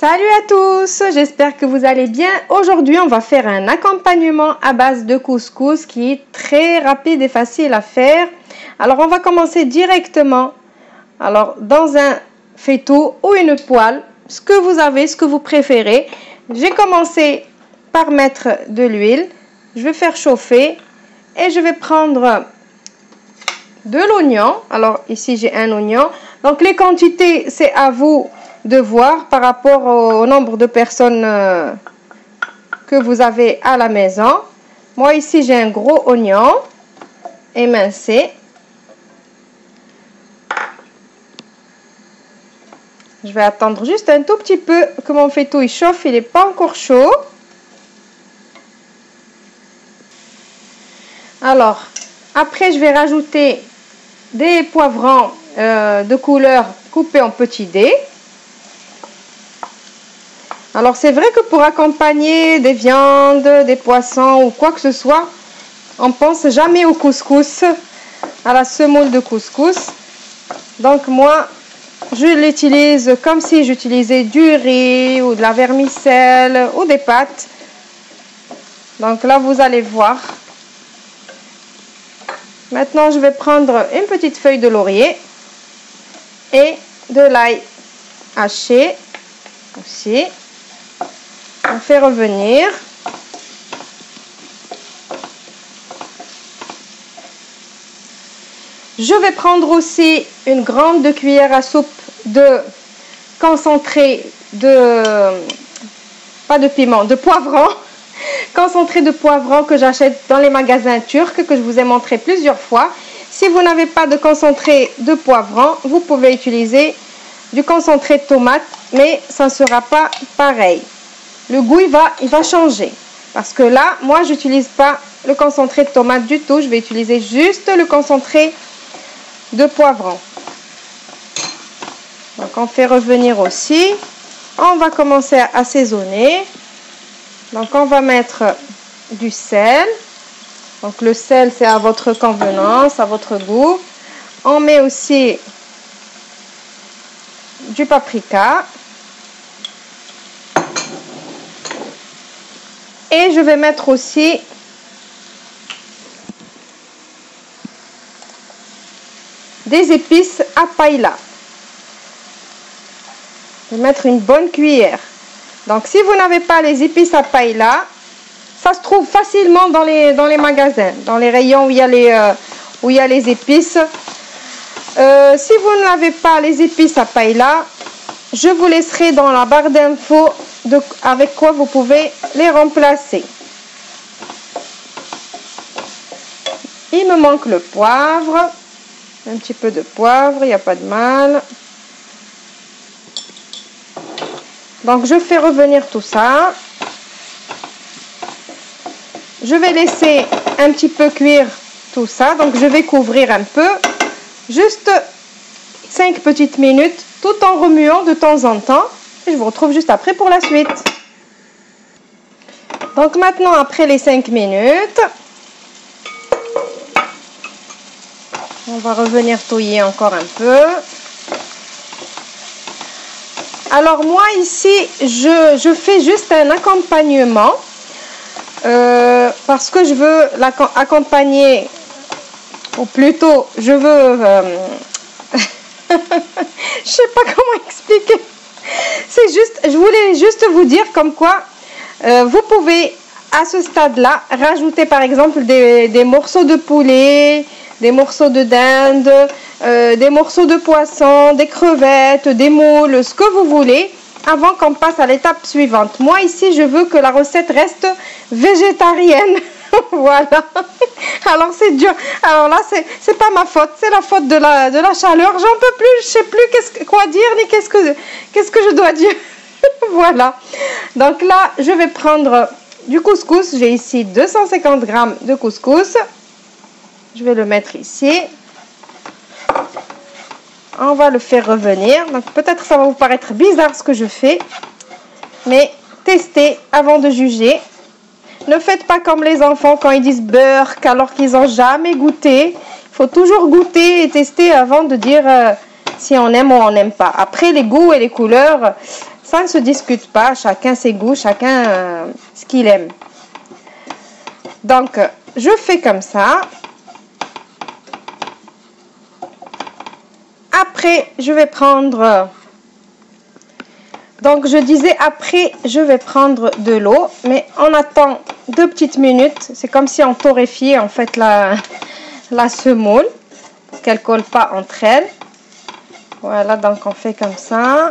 Salut à tous, j'espère que vous allez bien. Aujourd'hui, on va faire un accompagnement à base de couscous qui est très rapide et facile à faire. Alors, on va commencer directement. Alors, dans un faitout ou une poêle, ce que vous avez, ce que vous préférez. J'ai commencé par mettre de l'huile. Je vais faire chauffer et je vais prendre de l'oignon. Alors, ici, j'ai un oignon. Donc, les quantités, c'est à vous de voir par rapport au nombre de personnes que vous avez à la maison. Moi ici j'ai un gros oignon émincé. Je vais attendre juste un tout petit peu que mon faitout il chauffe, il n'est pas encore chaud. Alors après je vais rajouter des poivrons de couleur coupés en petits dés. Alors c'est vrai que pour accompagner des viandes, des poissons ou quoi que ce soit, on pense jamais au couscous, à la semoule de couscous. Donc moi, je l'utilise comme si j'utilisais du riz ou de la vermicelle ou des pâtes. Donc là, vous allez voir. Maintenant, je vais prendre une petite feuille de laurier et de l'ail haché aussi. On fait revenir. Je vais prendre aussi une grande cuillère à soupe de concentré de, pas de piment, de poivron. Concentré de poivron que j'achète dans les magasins turcs, que je vous ai montré plusieurs fois. Si vous n'avez pas de concentré de poivron, vous pouvez utiliser du concentré de tomate, mais ça ne sera pas pareil. Le goût, il va changer. Parce que là, moi, je n'utilise pas le concentré de tomate du tout. Je vais utiliser juste le concentré de poivron. Donc, on fait revenir aussi. On va commencer à assaisonner. Donc, on va mettre du sel. Donc, le sel, c'est à votre convenance, à votre goût. On met aussi du paprika. Et je vais mettre aussi des épices à paella. Je vais mettre une bonne cuillère. Donc si vous n'avez pas les épices à paella, ça se trouve facilement dans les magasins, dans les rayons où il y a les épices. Si vous n'avez pas les épices à paella, je vous laisserai dans la barre d'infos avec quoi vous pouvez les remplacer. Il me manque le poivre, un petit peu de poivre, il n'y a pas de mal. Donc je fais revenir tout ça. Je vais laisser un petit peu cuire tout ça, donc je vais couvrir un peu, juste 5 petites minutes, tout en remuant de temps en temps. Et je vous retrouve juste après pour la suite. Donc maintenant, après les 5 minutes, on va revenir touiller encore un peu. Alors moi ici, je fais juste un accompagnement parce que je veux l'accompagner, ou plutôt je veux... je sais pas comment expliquer. C'est juste, je voulais juste vous dire comme quoi vous pouvez à ce stade-là rajouter par exemple des morceaux de poulet, des morceaux de dinde, des morceaux de poisson, des crevettes, des moules, ce que vous voulez, avant qu'on passe à l'étape suivante. Moi ici, je veux que la recette reste végétarienne. Voilà. Alors c'est dur. Alors là, c'est pas ma faute, c'est la faute de la chaleur. J'en peux plus, je sais plus quoi dire ni qu'est-ce que je dois dire. Voilà. Donc là, je vais prendre du couscous. J'ai ici 250 g de couscous. Je vais le mettre ici. On va le faire revenir. Donc peut-être ça va vous paraître bizarre ce que je fais, mais testez avant de juger. Ne faites pas comme les enfants quand ils disent beurre alors qu'ils n'ont jamais goûté. Il faut toujours goûter et tester avant de dire si on aime ou on n'aime pas. Après, les goûts et les couleurs, Ça ne se discute pas, chacun ses goûts, chacun ce qu'il aime. Donc, je fais comme ça. Après, je vais prendre... Donc, je disais après, je vais prendre de l'eau. Mais on attend 2 petites minutes. C'est comme si on torréfiait en fait la semoule. Pour qu'elle ne colle pas entre elles. Voilà, donc on fait comme ça.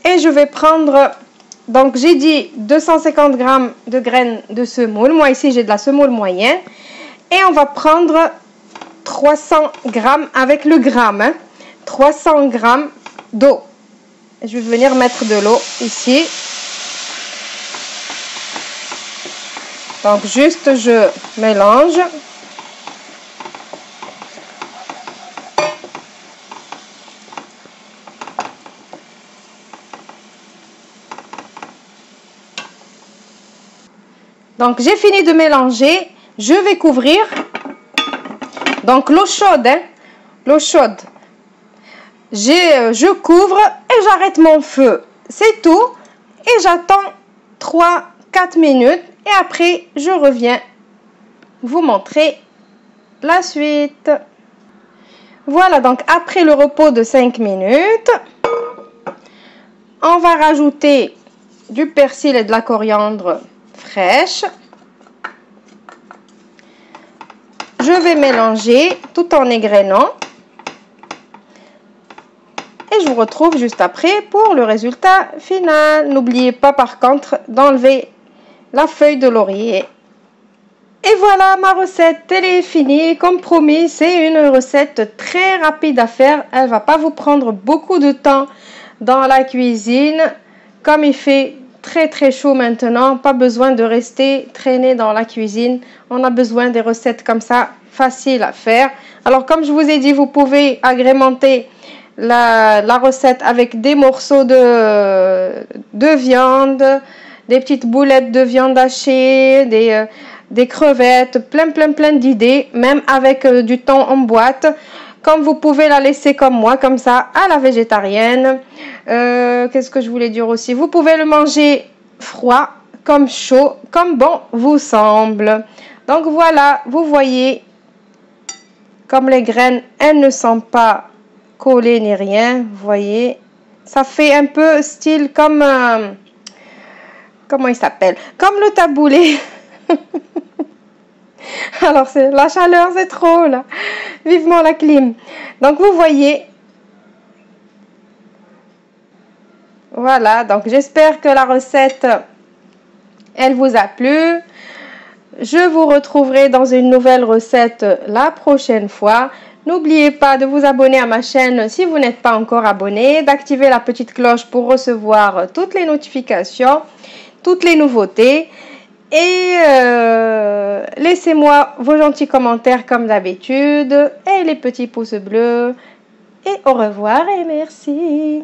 Et je vais prendre, donc j'ai dit 250 g de graines de semoule. Moi ici j'ai de la semoule moyenne. Et on va prendre 300 g avec le gramme. Hein, 300 g d'eau. Je vais venir mettre de l'eau ici. Donc juste je mélange. Donc, j'ai fini de mélanger. Je vais couvrir. Donc, l'eau chaude, hein, l'eau chaude. Je couvre et j'arrête mon feu. C'est tout. Et j'attends 3-4 minutes. Et après, je reviens vous montrer la suite. Voilà, donc après le repos de 5 minutes, on va rajouter du persil et de la coriandre fraîche. Je vais mélanger tout en égrenant. Et je vous retrouve juste après pour le résultat final. N'oubliez pas par contre d'enlever la feuille de laurier. Et voilà, ma recette, elle est finie. Comme promis, c'est une recette très rapide à faire. Elle ne va pas vous prendre beaucoup de temps dans la cuisine. Comme il fait très chaud maintenant, pas besoin de rester traîné dans la cuisine. On a besoin des recettes comme ça, faciles à faire. Alors comme je vous ai dit, vous pouvez agrémenter la recette avec des morceaux de viande, des petites boulettes de viande hachée, des crevettes, plein d'idées, même avec du thon en boîte. Comme vous pouvez la laisser comme moi, comme ça, à la végétarienne. Qu'est-ce que je voulais dire aussi? Vous pouvez le manger froid, comme chaud, comme bon vous semble. Donc voilà, vous voyez, comme les graines, elles ne sont pas collées ni rien. Vous voyez, ça fait un peu style comme... comment il s'appelle? Comme le taboulé. Alors, la chaleur, c'est trop, là. Vivement la clim. Donc, vous voyez. Voilà. Donc, j'espère que la recette, elle vous a plu. Je vous retrouverai dans une nouvelle recette la prochaine fois. N'oubliez pas de vous abonner à ma chaîne si vous n'êtes pas encore abonné. D'activer la petite cloche pour recevoir toutes les notifications, toutes les nouveautés. Et laissez-moi vos gentils commentaires comme d'habitude et les petits pouces bleus. Et au revoir et merci.